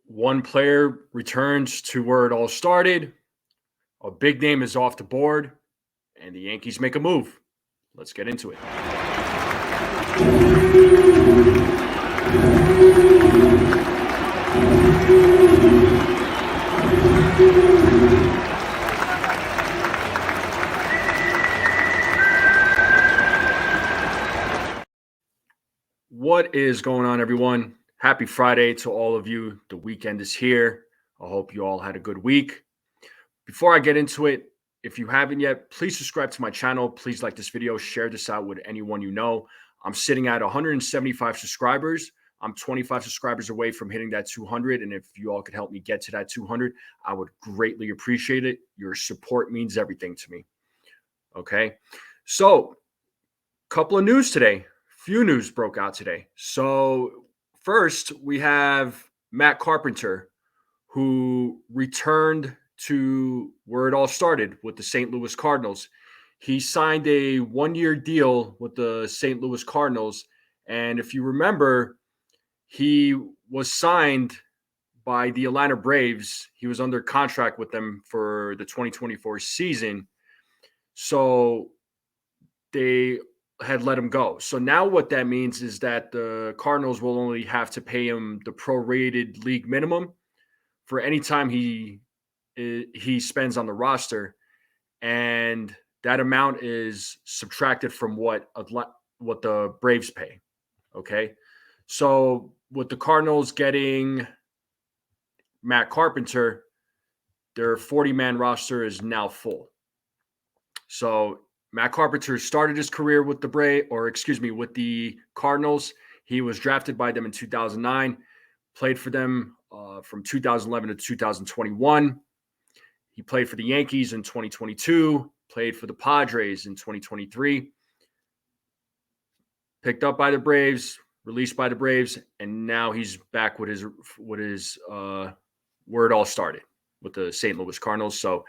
One player returns to where it all started. A big name is off the board, and the Yankees make a move. Let's get into it. What is going on, everyone? Happy Friday to all of you. The weekend is here. I hope you all had a good week. Before I get into it, if you haven't yet, please subscribe to my channel. Please like this video, share this out with anyone you know. I'm sitting at 175 subscribers. I'm 25 subscribers away from hitting that 200. And if you all could help me get to that 200, I would greatly appreciate it. Your support means everything to me. Okay. So, couple of news today. Few news broke out today. So, first, we have Matt Carpenter, who returned to where it all started with the St. Louis Cardinals. He signed a one-year deal with the St. Louis Cardinals. And if you remember, he was signed by the Atlanta Braves. He was under contract with them for the 2024 season. So they had let him go. So now what that means is that the Cardinals will only have to pay him the prorated league minimum for any time he spends on the roster, and that amount is subtracted from what the Braves pay. Okay, so with the Cardinals getting Matt Carpenter, their 40-man roster is now full. So Matt Carpenter started his career with with the Cardinals. He was drafted by them in 2009, played for them from 2011 to 2021. He played for the Yankees in 2022, played for the Padres in 2023, picked up by the Braves, released by the Braves, and now he's back with his where it all started with the St. Louis Cardinals. So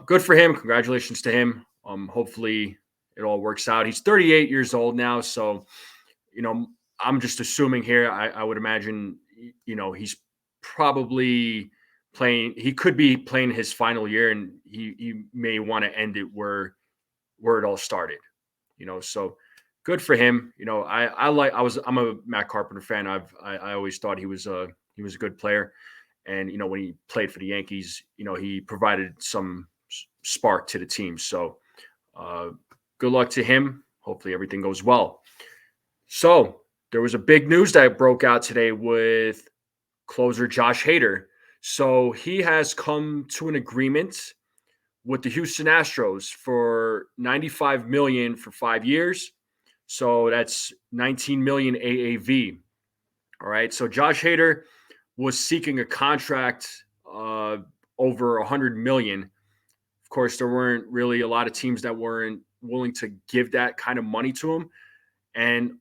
good for him. Congratulations to him. Hopefully it all works out. He's 38 years old now. So, I'm just assuming here, I would imagine, he's probably playing. He could be playing his final year, and he may want to end it where it all started, so good for him. I'm a Matt Carpenter fan. I always thought he was a good player. And, when he played for the Yankees, he provided some spark to the team. So good luck to him. Hopefully everything goes well. So there was a big news that broke out today with closer Josh Hader. So he has come to an agreement with the Houston Astros for $95 million for 5 years. So that's $19 million AAV. All right. So Josh Hader was seeking a contract over $100 million. Of course, there weren't really a lot of teams that weren't willing to give that kind of money to him. And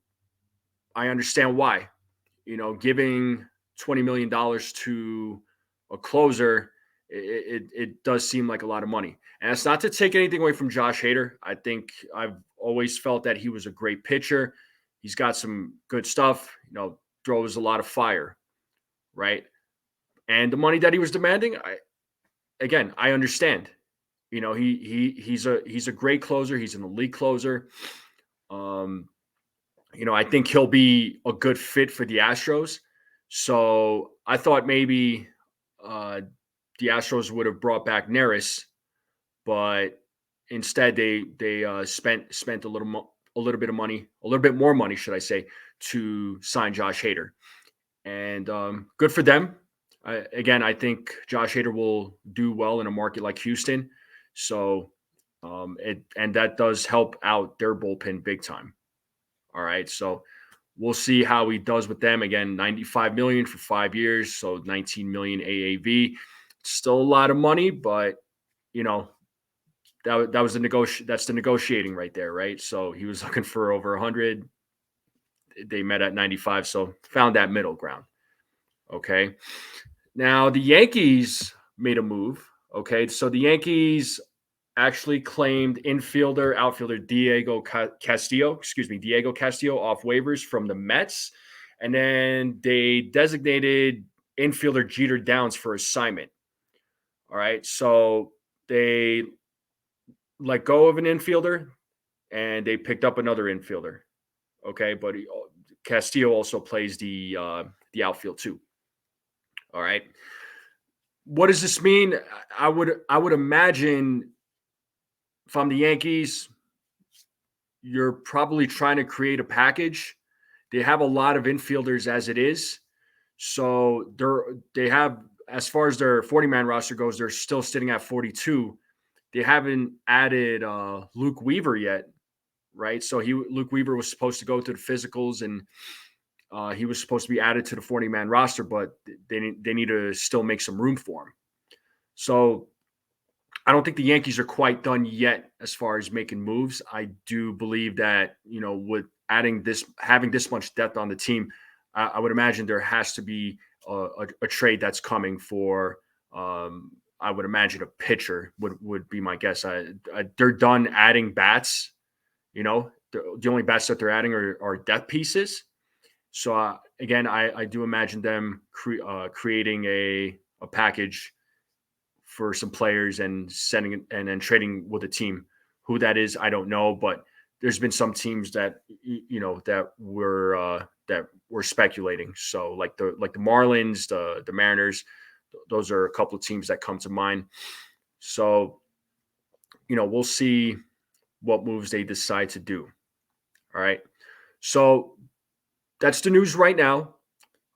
I understand why. Giving $20 million to a closer, it does seem like a lot of money. And it's not to take anything away from Josh Hader. I think I've always felt that he was a great pitcher. He's got some good stuff, throws a lot of fire, right? And the money that he was demanding, I understand. He's a great closer. He's an elite closer. I think he'll be a good fit for the Astros. So I thought maybe the Astros would have brought back Neris, but instead they spent a little bit of money, a little bit more money, should I say, to sign Josh Hader. And good for them. I think Josh Hader will do well in a market like Houston. So and that does help out their bullpen big time. All right. So we'll see how he does with them. Again, $95 million for 5 years. So $19 million AAV. Still a lot of money, but that was that's the negotiating right there, right? So he was looking for over 100. They met at 95, so found that middle ground. Okay. Now the Yankees made a move. Okay. So the Yankees actually claimed outfielder Diego Castillo off waivers from the Mets. And then they designated infielder Jeter Downs for assignment. All right. So they let go of an infielder and they picked up another infielder. Okay. But Castillo also plays the outfield too. All right. What does this mean? I would imagine if I'm the Yankees, you're probably trying to create a package. They have a lot of infielders as it is. So they have, as far as their 40-man roster goes, they're still sitting at 42. They haven't added Luke Weaver yet, right? So Luke Weaver was supposed to go to the physicals, and he was supposed to be added to the 40-man roster, but they need to still make some room for him. So I don't think the Yankees are quite done yet as far as making moves. I do believe that, with having this much depth on the team, I would imagine there has to be a trade that's coming for, I would imagine a pitcher would be my guess. They're done adding bats. The only bats that they're adding are depth pieces. So again, I do imagine them creating a package for some players and sending and then trading with a team. Who that is, I don't know, but there's been some teams that that were speculating. So like the Marlins, the Mariners, those are a couple of teams that come to mind. So we'll see what moves they decide to do. All right. So that's the news right now.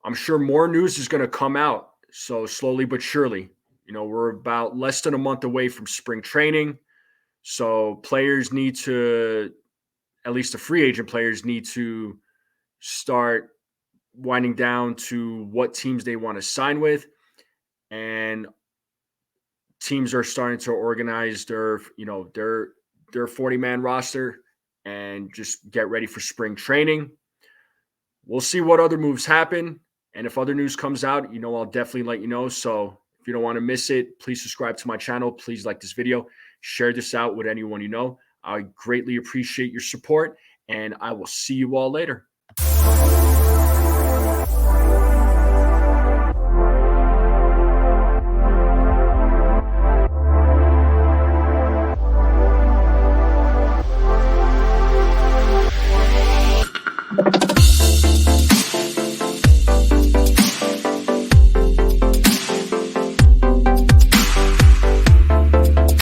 I'm sure more news is going to come out. So slowly but surely. We're about less than a month away from spring training. So players need to, at least the free agent players need to start winding down to what teams they want to sign with. And teams are starting to organize their 40-man roster and just get ready for spring training. We'll see what other moves happen. And if other news comes out, I'll definitely let you know. So if you don't want to miss it, please subscribe to my channel. Please like this video. Share this out with anyone you know. I greatly appreciate your support, and I will see you all later.